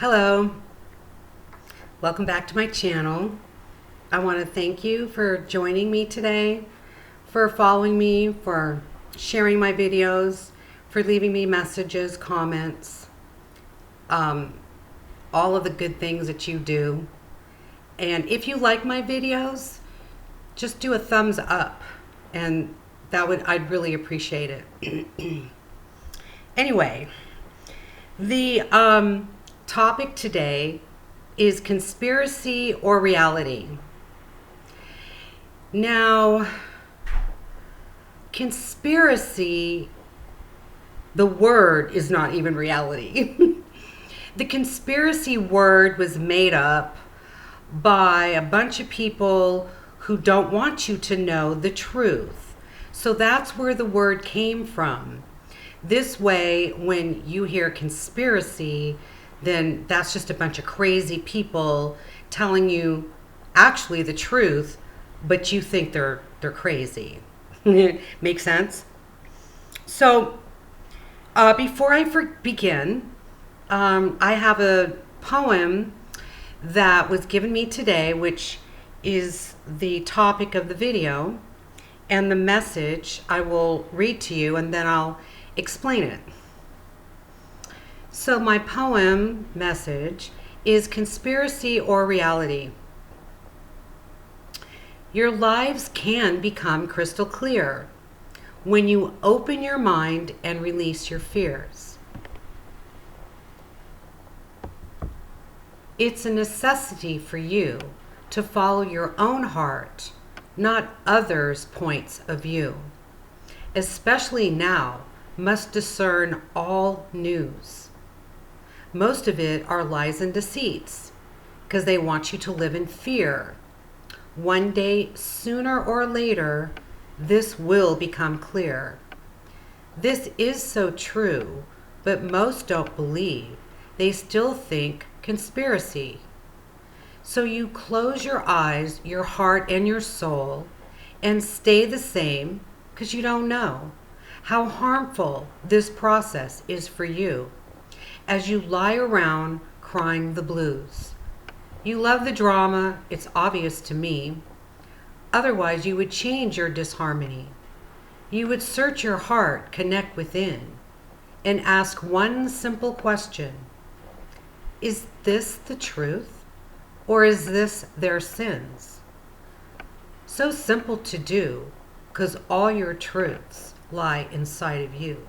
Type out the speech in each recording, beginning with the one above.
Hello, welcome back to my channel. I want to thank you for joining me today, for following me, for sharing my videos, for leaving me messages, comments, all of the good things that you do. And if you like my videos, just do a thumbs up, and I'd really appreciate it. Anyway, the topic today is conspiracy or reality. Now, conspiracy, the word is not even reality. The conspiracy word was made up by a bunch of people who don't want you to know the truth. So that's where the word came from. This way, when you hear conspiracy, then that's just a bunch of crazy people telling you actually the truth, but you think they're crazy. Make sense? So before I begin, I have a poem that was given me today, which is the topic of the video, and the message I will read to you, and then I'll explain it. So my poem message is conspiracy or reality. Your lives can become crystal clear when you open your mind and release your fears. It's a necessity for you to follow your own heart, not others' points of view. Especially now, must discern all news. Most of it are lies and deceits, because they want you to live in fear. One day, sooner or later, this will become clear. This is so true, but most don't believe. They still think conspiracy. So you close your eyes, your heart, and your soul, and stay the same, because you don't know how harmful this process is for you as you lie around crying the blues. You love the drama, it's obvious to me. Otherwise, you would change your disharmony. You would search your heart, connect within, and ask one simple question. Is this the truth, or is this their sins? So simple to do, because all your truths lie inside of you.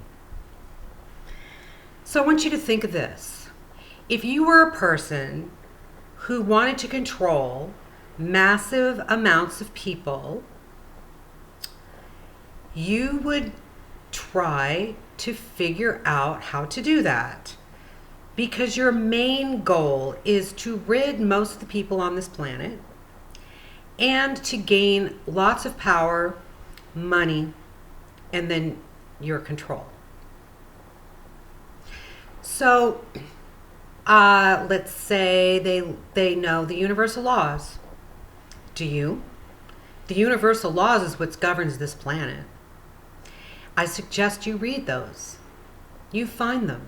So I want you to think of this. If you were a person who wanted to control massive amounts of people, you would try to figure out how to do that, because your main goal is to rid most of the people on this planet and to gain lots of power, money, and then your control. So let's say they know the universal laws. Do you? The universal laws is what governs this planet. I suggest you read those. You find them.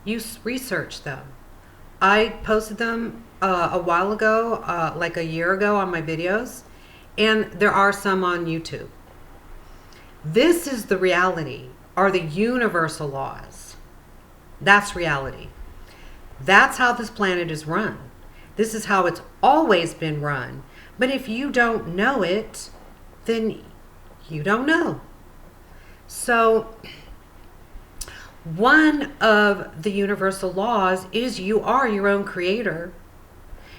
You research them. I posted them a while ago, like a year ago on my videos, and there are some on YouTube. This is the reality, are the universal laws. That's reality. That's how this planet is run. This is how it's always been run. But if you don't know it, then you don't know. So one of the universal laws is you are your own creator.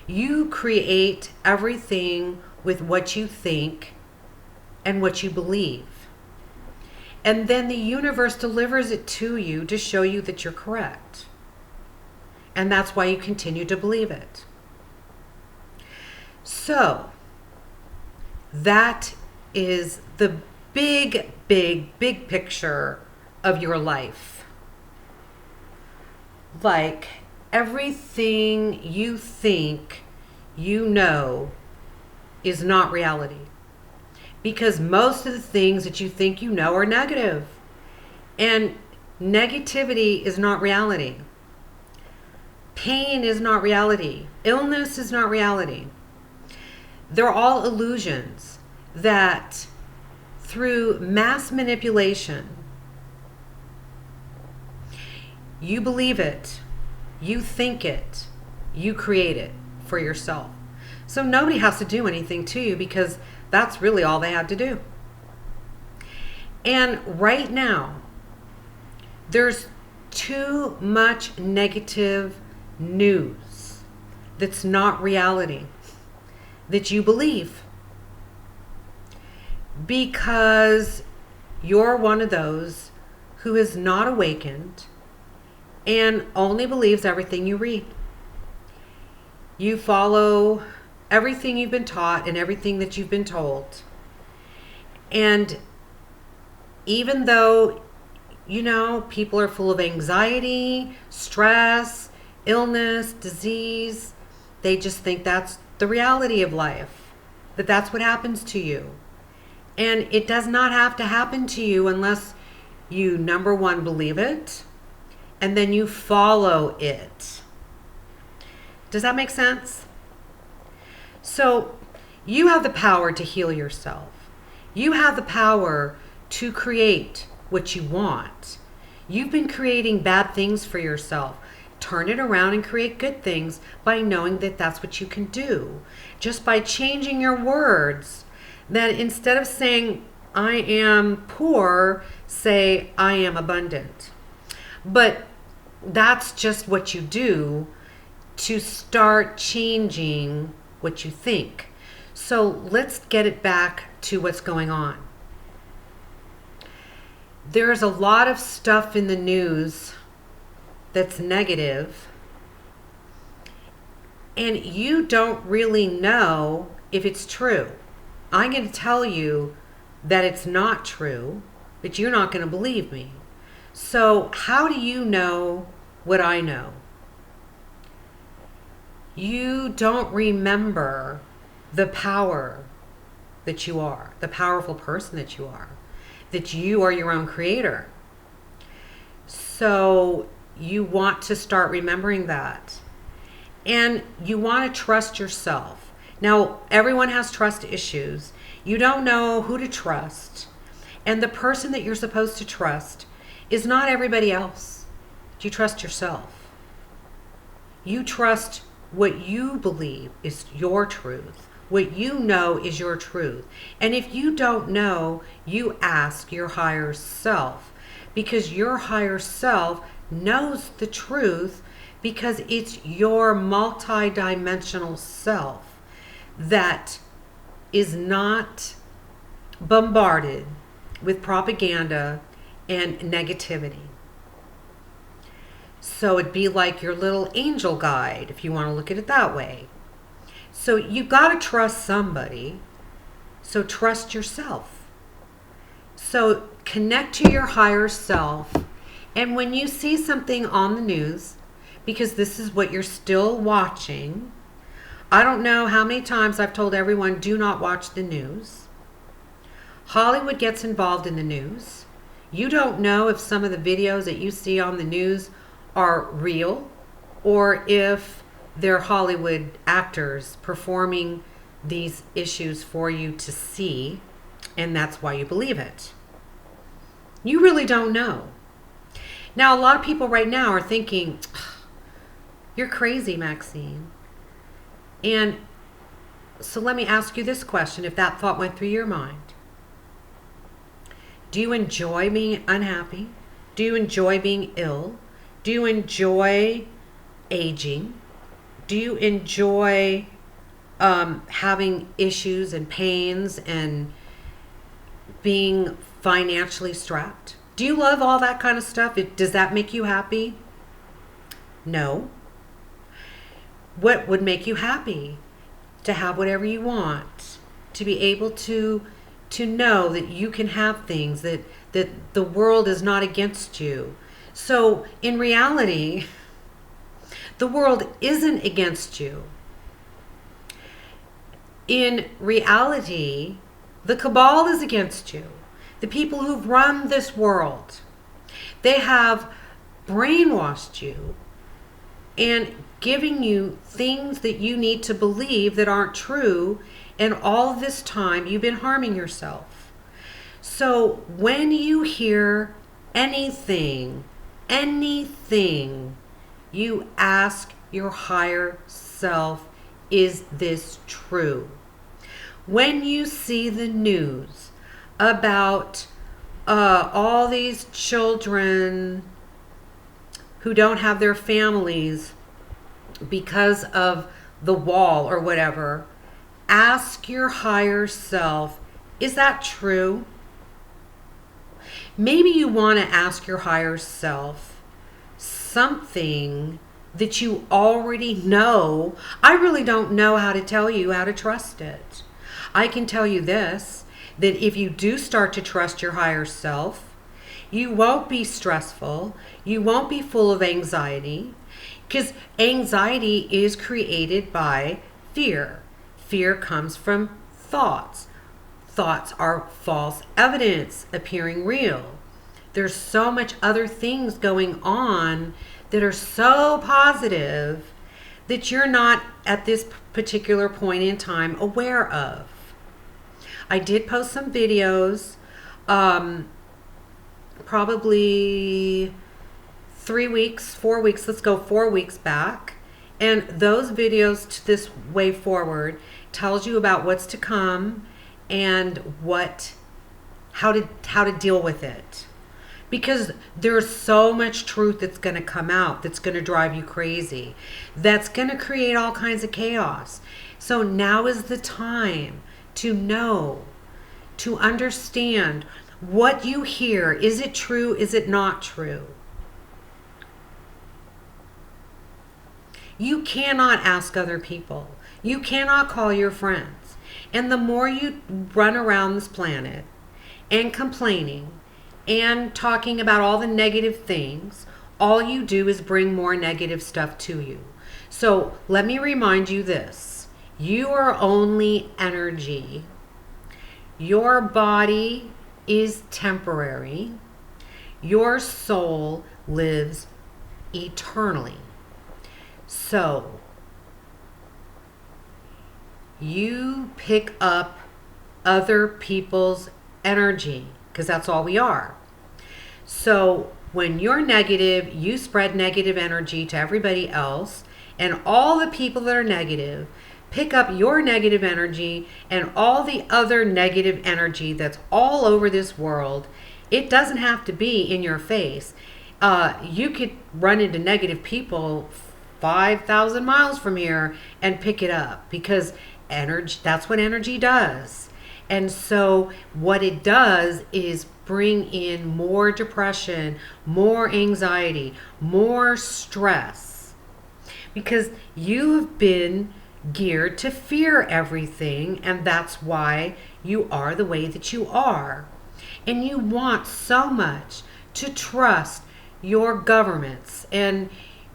You create everything with what you think and what you believe. And then the universe delivers it to you to show you that you're correct. And that's why you continue to believe it. So that is the big picture of your life. Like everything you think you know is not reality. Because most of the things that you think you know are negative. And negativity is not reality. Pain is not reality. Illness is not reality. They're all illusions that through mass manipulation, you believe it, you think it, you create it for yourself. So nobody has to do anything to you because that's really all they have to do. And right now, there's too much negative news that's not reality that you believe because you're one of those who is not awakened and only believes everything you read. You follow everything you've been taught and everything that you've been told. And even though, you know, people are full of anxiety, stress, illness, disease, they just think that's the reality of life, that that's what happens to you. And it does not have to happen to you unless you, number one, believe it, and then you follow it. Does that make sense? So you have the power to heal yourself. You have the power to create what you want. You've been creating bad things for yourself. Turn it around and create good things by knowing that that's what you can do. Just by changing your words, that instead of saying, I am poor, say, I am abundant. But that's just what you do to start changing what you think. So let's get it back to what's going on. There's a lot of stuff in the news that's negative, and you don't really know if it's true. I'm going to tell you that it's not true, but you're not going to believe me. So how do you know what I know? You don't remember the power that you are, the powerful person that you are your own creator. So you want to start remembering that. And you want to trust yourself. Now, everyone has trust issues. You don't know who to trust. And the person that you're supposed to trust is not everybody else. You trust yourself. You trust what you believe is your truth. What you know is your truth. And if you don't know, you ask your higher self, because your higher self knows the truth, because it's your multi-dimensional self that is not bombarded with propaganda and negativity. So it'd be like your little angel guide, if you want to look at it that way. So you got to trust somebody. So trust yourself. So connect to your higher self. And when you see something on the news, because this is what you're still watching, I don't know how many times I've told everyone, do not watch the news. Hollywood gets involved in the news. You don't know if some of the videos that you see on the news are real or if they're Hollywood actors performing these issues for you to see, and that's why you believe it. You really don't know. Now, a lot of people right now are thinking, you're crazy, Maxine. And so let me ask you this question, if that thought went through your mind. Do you enjoy being unhappy? Do you enjoy being ill? Do you enjoy aging? Do you enjoy having issues and pains and being financially strapped? Do you love all that kind of stuff? Does that make you happy? No. What would make you happy? To have whatever you want, to be able to know that you can have things, that the world is not against you. So in reality, the world isn't against you. In reality, the cabal is against you. The people who've run this world, they have brainwashed you and giving you things that you need to believe that aren't true. And all this time you've been harming yourself. So when you hear anything, you ask your higher self, is this true? When you see the news about all these children who don't have their families because of the wall or whatever, ask your higher self, is that true? Maybe you want to ask your higher self something that you already know. I really don't know how to tell you how to trust it. I can tell you this, that if you do start to trust your higher self, you won't be stressful. You won't be full of anxiety, because anxiety is created by fear. Fear comes from thoughts. Thoughts are false evidence appearing real. There's so much other things going on that are so positive that you're not at this particular point in time aware of. I did post some videos, probably 3 weeks, 4 weeks, let's go 4 weeks back. And those videos to this way forward tells you about what's to come and how to deal with it. Because there's so much truth that's going to come out that's going to drive you crazy. That's going to create all kinds of chaos. So now is the time to know, to understand what you hear. Is it true? Is it not true? You cannot ask other people. You cannot call your friends. And the more you run around this planet and complaining and talking about all the negative things, all you do is bring more negative stuff to you. So let me remind you this. You are only energy. Your body is temporary. Your soul lives eternally. So you pick up other people's energy, because that's all we are. So when you're negative, you spread negative energy to everybody else, and all the people that are negative pick up your negative energy and all the other negative energy that's all over this world. It doesn't have to be in your face. You could run into negative people 5,000 miles from here and pick it up, because energy, that's what energy does. And so what it does is bring in more depression, more anxiety, more stress, because you've been geared to fear everything, and that's why you are the way that you are. And you want so much to trust your governments and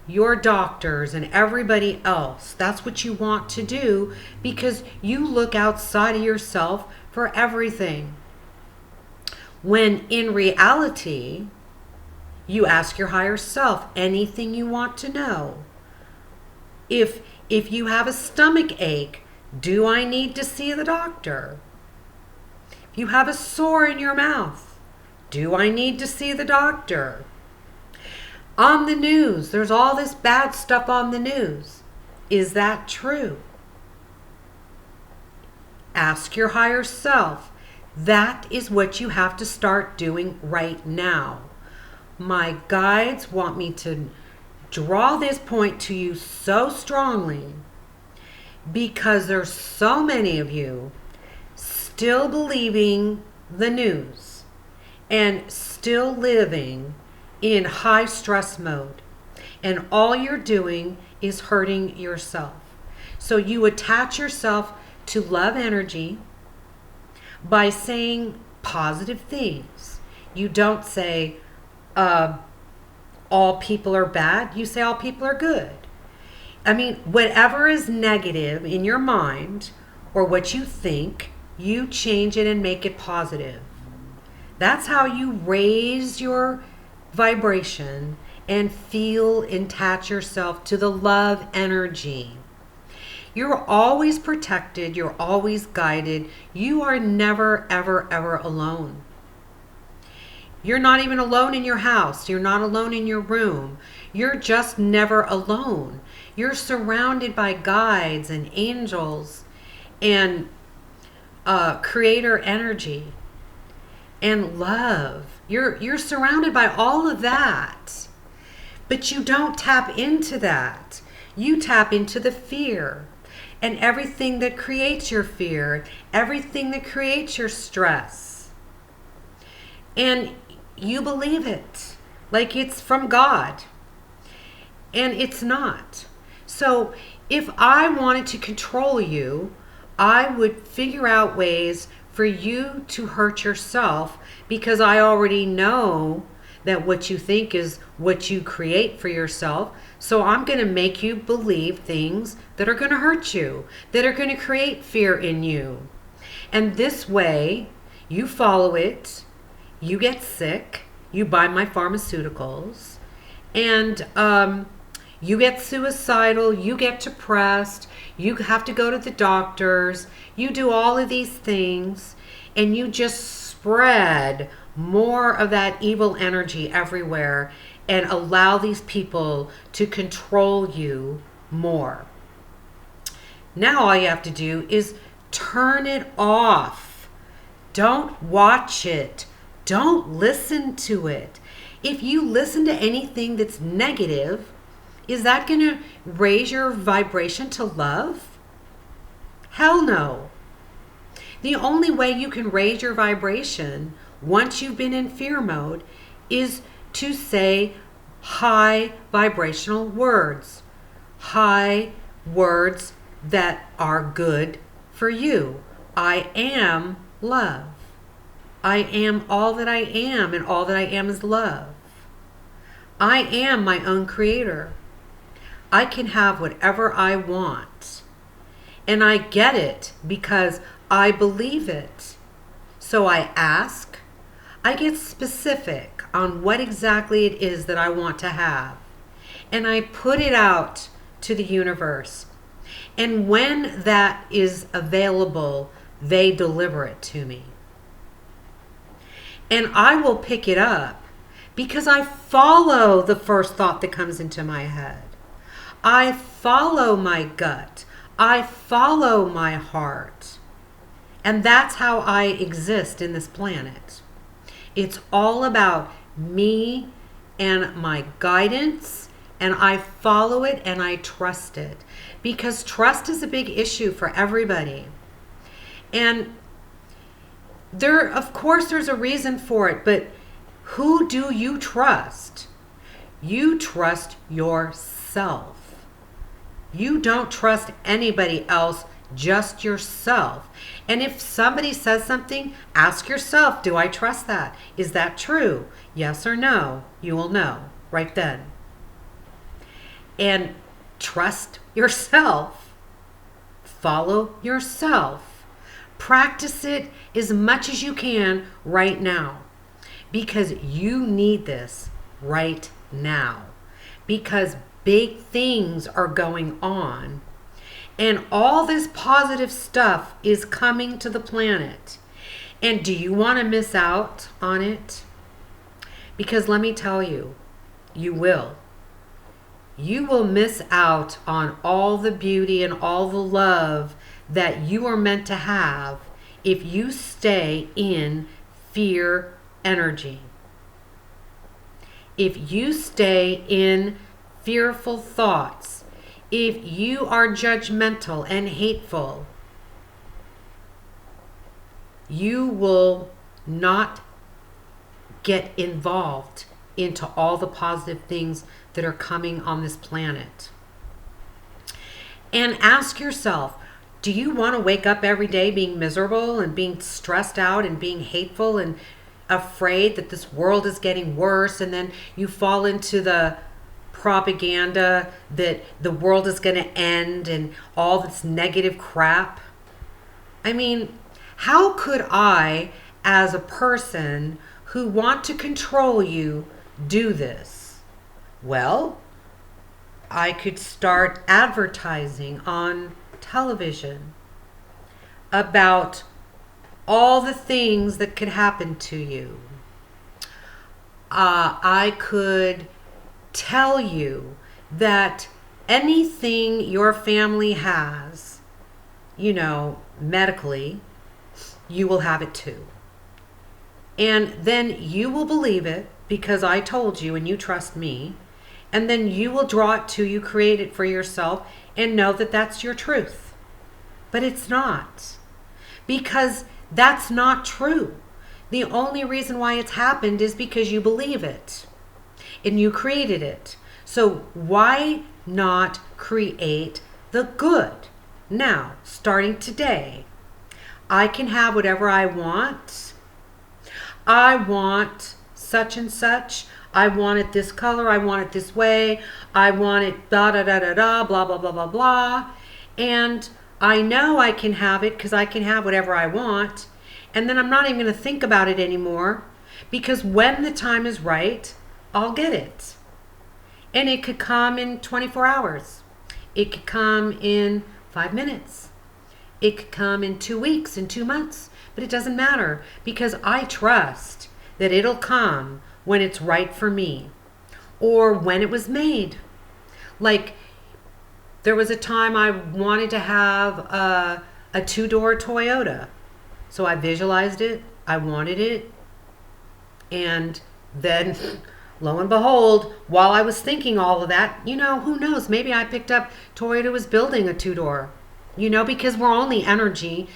your doctors and everybody else. That's what you want to do, because you look outside of yourself for everything. When in reality, you ask your higher self anything you want to know. If you have a stomach ache, do I need to see the doctor? If you have a sore in your mouth, do I need to see the doctor? On the news, there's all this bad stuff on the news. Is that true? Ask your higher self. That is what you have to start doing right now. My guides want me to draw this point to you so strongly, because there's so many of you still believing the news and still living in high stress mode, and all you're doing is hurting yourself. So you attach yourself to love energy by saying positive things. You don't say all people are bad. You say all people are good. I mean, whatever is negative in your mind or what you think, you change it and make it positive. That's how you raise your vibration and feel and attach yourself to the love energy. You're always protected. You're always guided. You are never, ever, ever alone. You're not even alone in your house. You're not alone in your room. You're just never alone. You're surrounded by guides and angels and creator energy and love. You're surrounded by all of that. But you don't tap into that. You tap into the fear and everything that creates your fear, everything that creates your stress. And you believe it like it's from God. And it's not. So if I wanted to control you, I would figure out ways for you to hurt yourself, because I already know that what you think is what you create for yourself. So I'm going to make you believe things that are going to hurt you, that are going to create fear in you. And this way, you follow it, you get sick, you buy my pharmaceuticals, and you get suicidal, you get depressed, you have to go to the doctors, you do all of these things, and you just spread more of that evil energy everywhere and allow these people to control you more. Now all you have to do is turn it off. Don't watch it. Don't listen to it. If you listen to anything that's negative, is that going to raise your vibration to love? Hell no. The only way you can raise your vibration once you've been in fear mode is to say high vibrational words. High words that are good for you. I am love. I am all that I am, and all that I am is love. I am my own creator. I can have whatever I want. And I get it because I believe it. So I ask, I get specific on what exactly it is that I want to have. And I put it out to the universe. And when that is available, they deliver it to me. And I will pick it up because I follow the first thought that comes into my head. I follow my gut. I follow my heart. And that's how I exist in this planet. It's all about me and my guidance, and I follow it and I trust it. Because trust is a big issue for everybody. And of course there's a reason for it, but who do you trust? You trust yourself. You don't trust anybody else, just yourself. And if somebody says something, ask yourself, do I trust that? Is that true? Yes or no? You will know right then. And trust yourself. Follow yourself. Practice it as much as you can right now, because you need this right now, because big things are going on and all this positive stuff is coming to the planet. And do you want to miss out on it? Because let me tell you, you will. You will miss out on all the beauty and all the love that you are meant to have if you stay in fear energy. If you stay in fearful thoughts, if you are judgmental and hateful, you will not get involved into all the positive things that are coming on this planet. And ask yourself, do you want to wake up every day being miserable and being stressed out and being hateful and afraid that this world is getting worse, and then you fall into the propaganda that the world is going to end and all this negative crap? I mean, how could I, as a person who want to control you, do this? Well, I could start advertising on television about all the things that could happen to you. I could tell you that anything your family has, medically, you will have it too. And then you will believe it because I told you and you trust me. And then you will draw it to you, create it for yourself, and know that that's your truth. But it's not. Because that's not true. The only reason why it's happened is because you believe it. And you created it. So why not create the good? Now, starting today, I can have whatever I want. I want such and such. I want it this color. I want it this way. I want it da da da da da, blah, blah, blah, blah, blah. And I know I can have it because I can have whatever I want. And then I'm not even going to think about it anymore because when the time is right, I'll get it. And it could come in 24 hours. It could come in 5 minutes. It could come in 2 weeks, in 2 months. But it doesn't matter because I trust that it'll come when it's right for me or when it was made. Like there was a time I wanted to have a 2-door Toyota. So I visualized it. I wanted it. And then lo and behold, while I was thinking all of that, who knows? Maybe I picked up Toyota was building a 2-door, because we're only energy.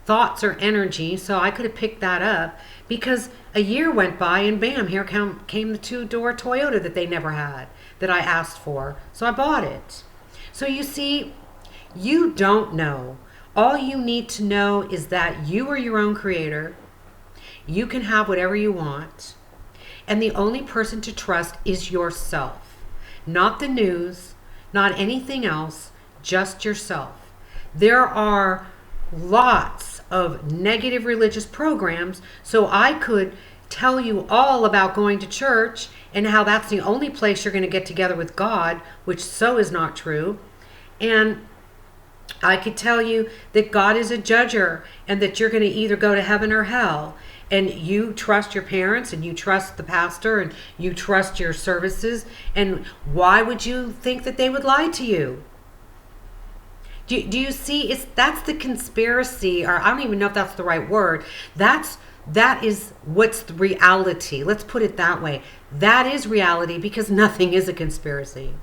Thoughts are energy. So I could have picked that up because a year went by and bam, here came the 2-door Toyota that they never had, that I asked for. So I bought it. So you see, you don't know. All you need to know is that you are your own creator. You can have whatever you want. And the only person to trust is yourself. Not the news, not anything else, just yourself. There are lots of negative religious programs, so I could tell you all about going to church and how that's the only place you're going to get together with God, which so is not true. And I could tell you that God is a judger and that you're going to either go to heaven or hell. And you trust your parents and you trust the pastor and you trust your services. And why would you think that they would lie to you? Do you see? That's the conspiracy, or I don't even know if that's the right word. That is what's the reality. Let's put it that way. That is reality because nothing is a conspiracy.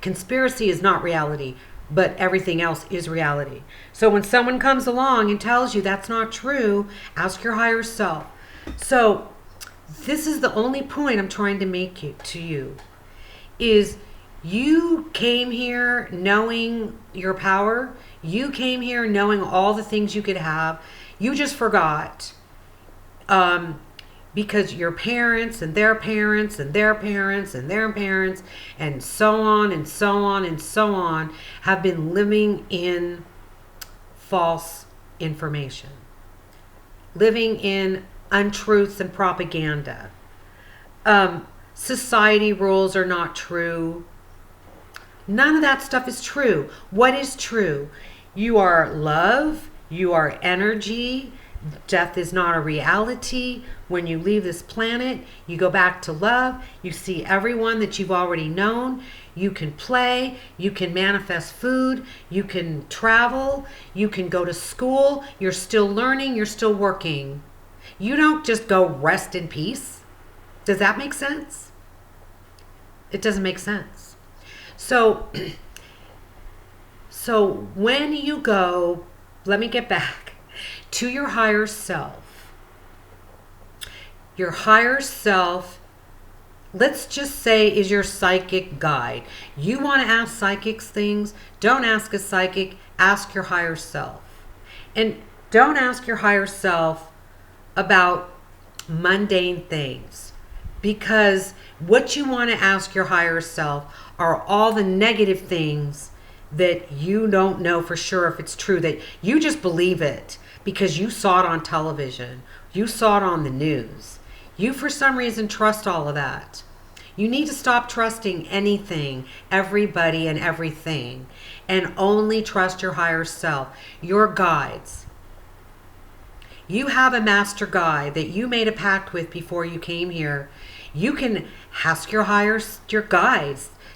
Conspiracy is not reality, but everything else is reality. So when someone comes along and tells you that's not true, ask your higher self. So this is the only point I'm trying to make to you is you came here knowing your power. You came here knowing all the things you could have. You just forgot. Because your parents and their parents and their parents and their parents and so on and so on and so on have been living in false information, living in untruths and propaganda. Society rules are not true. None of that stuff is true. What is true? You are love. You are energy. Death is not a reality. When you leave this planet, you go back to love. You see everyone that you've already known. You can play. You can manifest food. You can travel. You can go to school. You're still learning. You're still working. You don't just go rest in peace. Does that make sense? It doesn't make sense. So when you go, let me get back to your higher self. Your higher self, let's just say, is your psychic guide. You want to ask psychics things? Don't ask a psychic, ask your higher self. And don't ask your higher self about mundane things, because what you want to ask your higher self are all the negative things that you don't know for sure if it's true, that you just believe it because you saw it on television, you saw it on the news. You, for some reason, trust all of that. You need to stop trusting anything, everybody, and everything, and only trust your higher self, your guides. You have a master guide that you made a pact with before you came here. You can ask your guides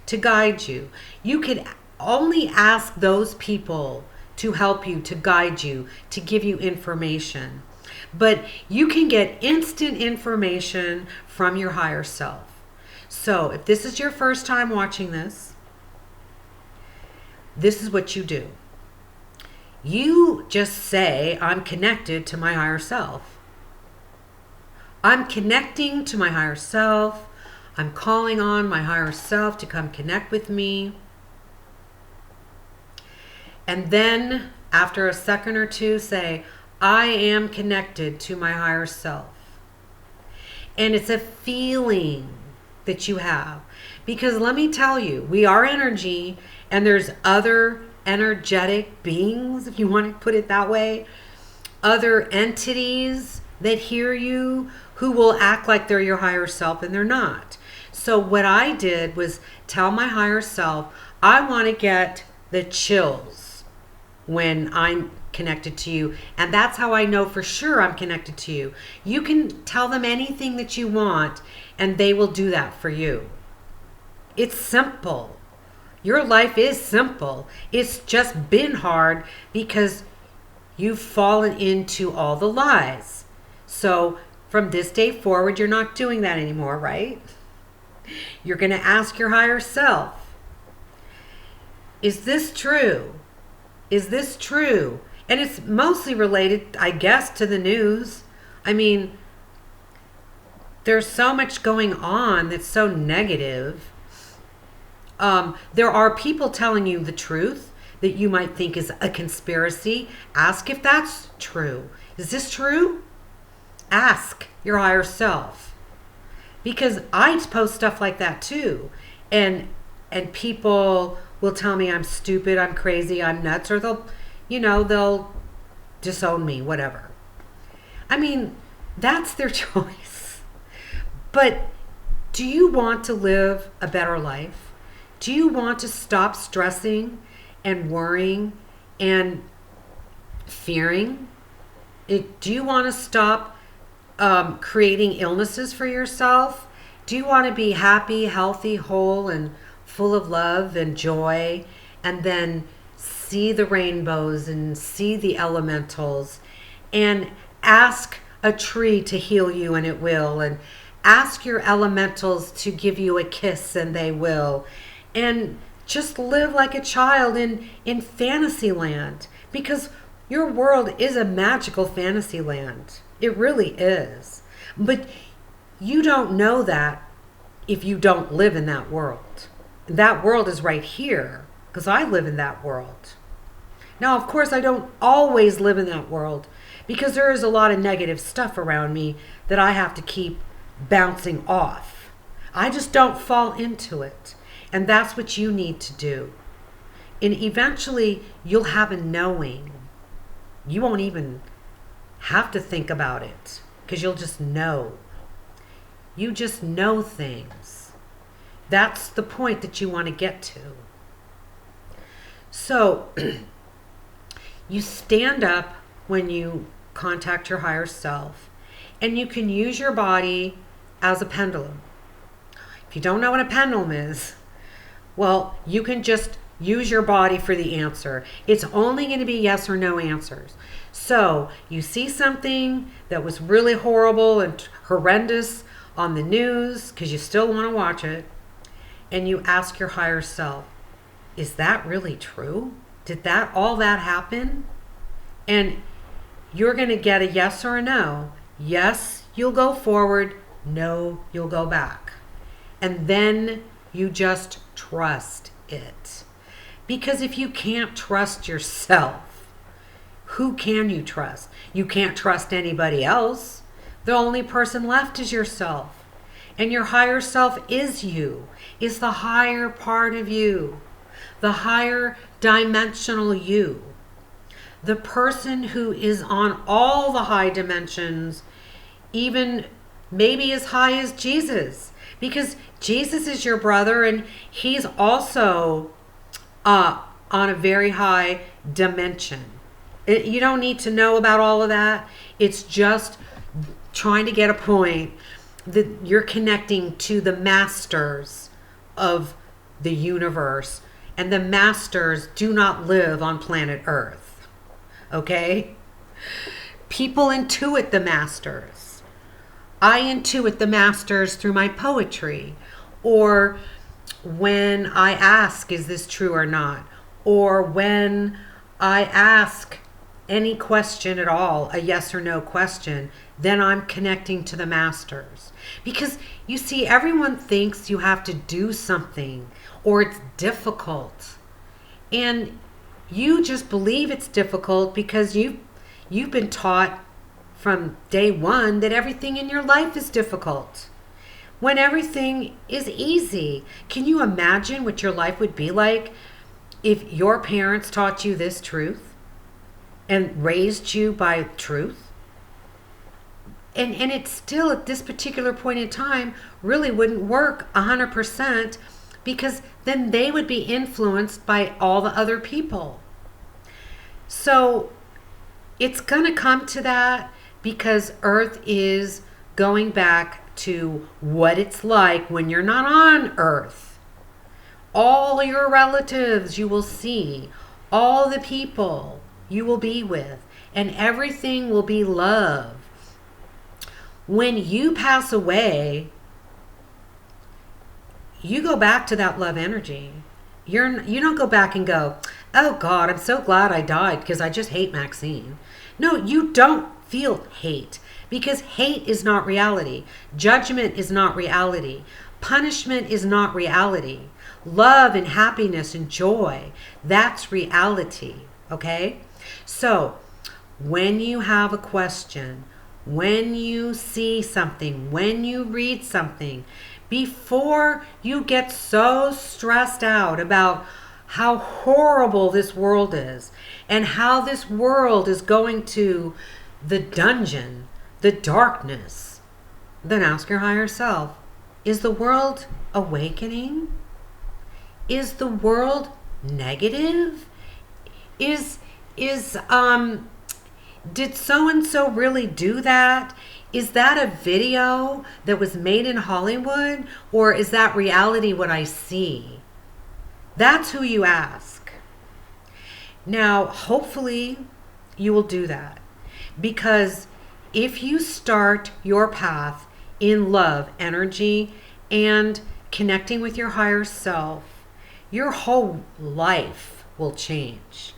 to guide you. You can only ask those people to help you, to guide you, to give you information. But you can get instant information from your higher self. So if this is your first time watching this is what you do. You just say, I'm connected to my higher self. I'm connecting to my higher self. I'm calling on my higher self to come connect with me. And then after a second or two, say, I am connected to my higher self. And it's a feeling that you have. Because let me tell you, we are energy, and there's other energetic beings, if you want to put it that way, other entities that hear you who will act like they're your higher self and they're not. So what I did was tell my higher self, I want to get the chills when I'm connected to you. And that's how I know for sure I'm connected to you. You can tell them anything that you want and they will do that for you. It's simple. Your life is simple. It's just been hard because you've fallen into all the lies. So from this day forward, you're not doing that anymore, right? You're going to ask your higher self, is this true? Is this true? And it's mostly related, I guess, to the news. I mean, there's so much going on that's so negative. There are people telling you the truth that you might think is a conspiracy. Ask if that's true. Is this true? Ask your higher self. Because I post stuff like that too. And people will tell me I'm stupid, I'm crazy, I'm nuts, or they'll disown me, whatever. I mean, that's their choice. But do you want to live a better life? Do you want to stop stressing and worrying and fearing? Do you want to stop creating illnesses for yourself? Do you want to be happy, healthy, whole, and full of love and joy, and then see the rainbows and see the elementals, and ask a tree to heal you and it will, and ask your elementals to give you a kiss and they will, and just live like a child in fantasy land, because your world is a magical fantasy land. It really is. But you don't know that if you don't live in that world. That world is right here, because I live in that world. Now, of course, I don't always live in that world, because there is a lot of negative stuff around me that I have to keep bouncing off. I just don't fall into it. And that's what you need to do. And eventually, you'll have a knowing. You won't even have to think about it, because you'll just know. You just know things. That's the point that you want to get to. So, you stand up when you contact your higher self, and you can use your body as a pendulum. If you don't know what a pendulum is, well, you can just use your body for the answer. It's only going to be yes or no answers. So you see something that was really horrible and horrendous on the news, because you still want to watch it, and you ask your higher self, is that really true? Did all that happen? And you're going to get a yes or a no. Yes, you'll go forward. No, you'll go back. And then you just trust it. Because if you can't trust yourself, who can you trust? You can't trust anybody else. The only person left is yourself. And your higher self is you. Is the higher part of you. The higher dimensional you. The person who is on all the high dimensions, even maybe as high as Jesus. Because Jesus is your brother, and he's also on a very high dimension. You don't need to know about all of that. It's just trying to get a point that you're connecting to the masters of the universe, and the masters do not live on planet Earth. Okay? People intuit the masters. I intuit the masters through my poetry, or when I ask, is this true or not? Or when I ask any question at all, a yes or no question, then I'm connecting to the masters. Because you see, everyone thinks you have to do something or it's difficult. And you just believe it's difficult because you've been taught from day one that everything in your life is difficult. When everything is easy. Can you imagine what your life would be like if your parents taught you this truth and raised you by truth? And it still, at this particular point in time, really wouldn't work 100%, because then they would be influenced by all the other people. So it's going to come to that, because Earth is going back to what it's like when you're not on Earth. All your relatives you will see, all the people you will be with, and everything will be love. When you pass away, you go back to that love energy. You don't go back and go, oh God, I'm so glad I died because I just hate Maxine. No, you don't feel hate, because hate is not reality. Judgment is not reality. Punishment is not reality. Love and happiness and joy, that's reality. Okay? So when you have a question, when you see something, when you read something, before you get so stressed out about how horrible this world is and how this world is going to the dungeon, the darkness, then ask your higher self, is the world awakening? Is the world negative? Did so-and-so really do that? Is that a video that was made in Hollywood? Or is that reality what I see? That's who you ask. Now, hopefully you will do that. Because if you start your path in love, energy, and connecting with your higher self, your whole life will change.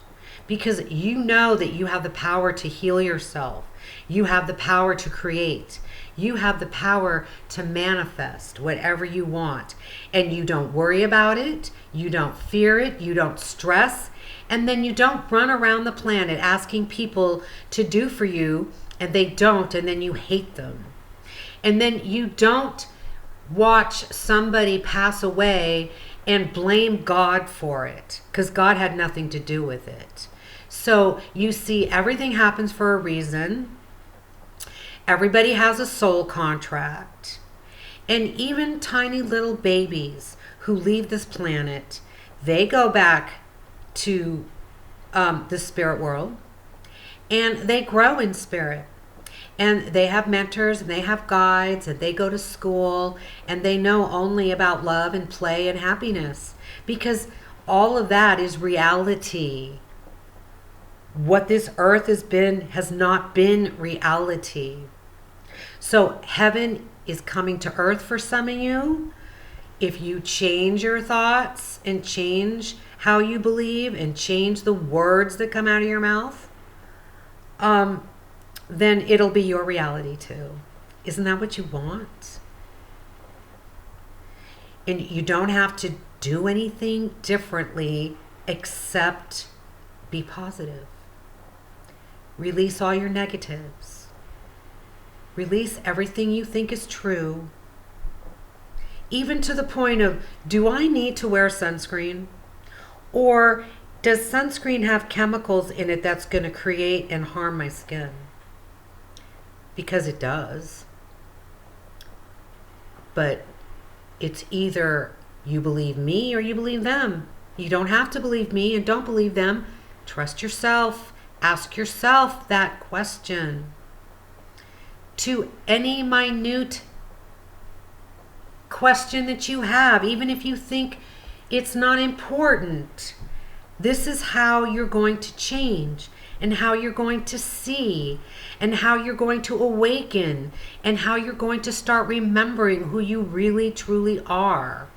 Because you know that you have the power to heal yourself. You have the power to create. You have the power to manifest whatever you want. And you don't worry about it. You don't fear it. You don't stress. And then you don't run around the planet asking people to do for you, and they don't, and then you hate them. And then you don't watch somebody pass away and blame God for it, because God had nothing to do with it. So you see, everything happens for a reason. Everybody has a soul contract. And even tiny little babies who leave this planet, they go back to the spirit world, and they grow in spirit. And they have mentors, and they have guides, and they go to school, and they know only about love and play and happiness, because all of that is reality. What this earth has not been reality. So heaven is coming to earth for some of you. If you change your thoughts and change how you believe and change the words that come out of your mouth, then it'll be your reality too. Isn't that what you want? And you don't have to do anything differently except be positive. Release all your negatives. Release everything you think is true. Even to the point of, do I need to wear sunscreen? Or does sunscreen have chemicals in it that's going to create and harm my skin? Because it does. But It's either you believe me or you believe them. You don't have to believe me and don't believe them. Trust yourself. Ask yourself that question. To any minute question that you have, even if you think it's not important, this is how you're going to change, and how you're going to see, and how you're going to awaken, and how you're going to start remembering who you really truly are.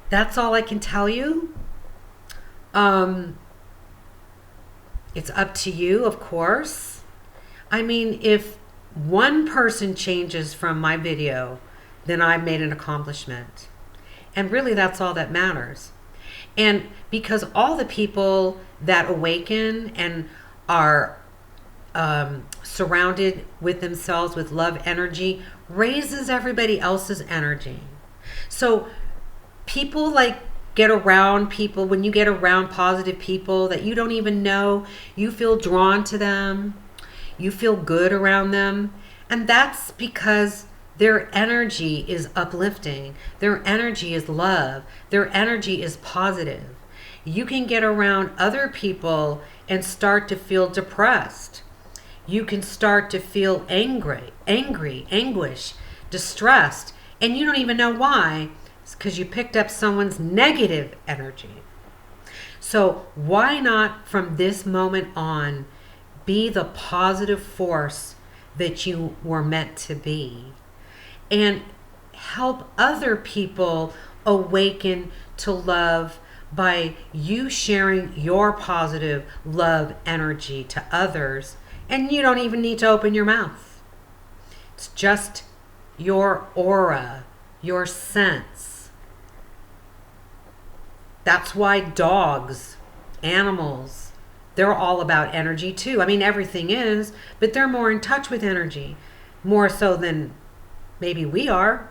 That's all I can tell you. It's up to you, of course. I mean, if one person changes from my video, then I've made an accomplishment. And really, that's all that matters. And because all the people that awaken and are surrounded with themselves with love energy raises everybody else's energy. So people like get around people, when you get around positive people that you don't even know, you feel drawn to them, you feel good around them. And that's because their energy is uplifting. Their energy is love. Their energy is positive. You can get around other people and start to feel depressed. You can start to feel angry, anguish, distressed, and you don't even know why. It's because you picked up someone's negative energy. So why not, from this moment on, be the positive force that you were meant to be, and help other people awaken to love by you sharing your positive love energy to others. And you don't even need to open your mouth. It's just your aura, your sense. That's why dogs, animals, they're all about energy too. I mean, everything is, but they're more in touch with energy, more so than maybe we are.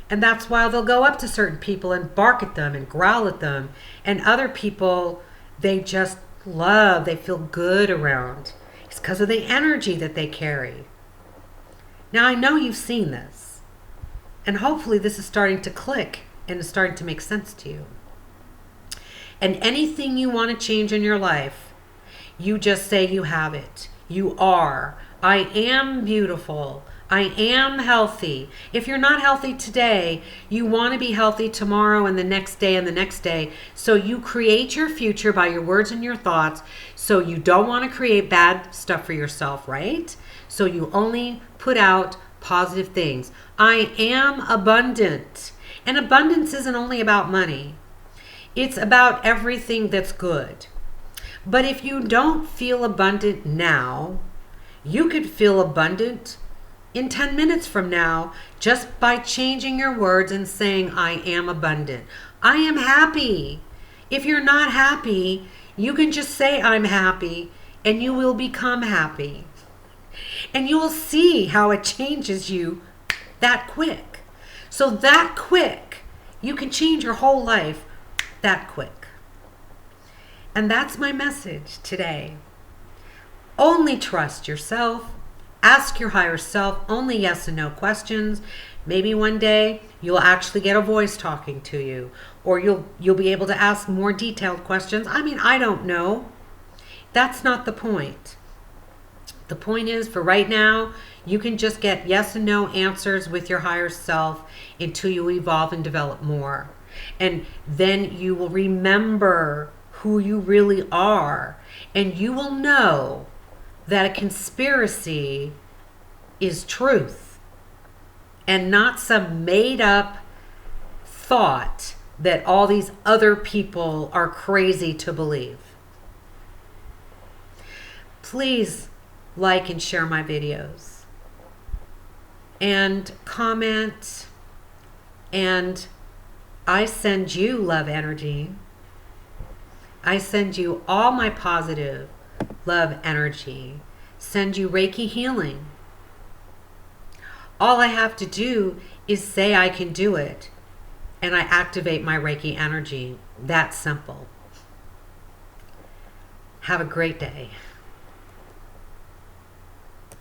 And that's why they'll go up to certain people and bark at them and growl at them. And other people, they just love, they feel good around. It's because of the energy that they carry. Now, I know you've seen this, and hopefully this is starting to click and is starting to make sense to you. And anything you want to change in your life, you just say you have it. You are. I am beautiful. I am healthy. If you're not healthy today, you want to be healthy tomorrow and the next day and the next day. So you create your future by your words and your thoughts. So you don't want to create bad stuff for yourself, right? So you only put out positive things. I am abundant. And abundance isn't only about money. It's about everything that's good. But if you don't feel abundant now, you could feel abundant in 10 minutes from now, just by changing your words and saying, I am abundant. I am happy. If you're not happy, you can just say, I'm happy, and you will become happy. And you will see how it changes you that quick. So that quick, you can change your whole life that quick. And that's my message today. Only trust yourself. Ask your higher self only yes and no questions. Maybe one day you'll actually get a voice talking to you, or you'll be able to ask more detailed questions. I mean, I don't know. That's not the point. The point is, for right now, you can just get yes and no answers with your higher self until you evolve and develop more. And then you will remember who you really are, and you will know that a conspiracy is truth and not some made up thought that all these other people are crazy to believe. Please like and share my videos and comment, and I send you love energy. I send you all my positive love energy. Send you Reiki healing. All I have to do is say I can do it, and I activate my Reiki energy. That simple. Have a great day.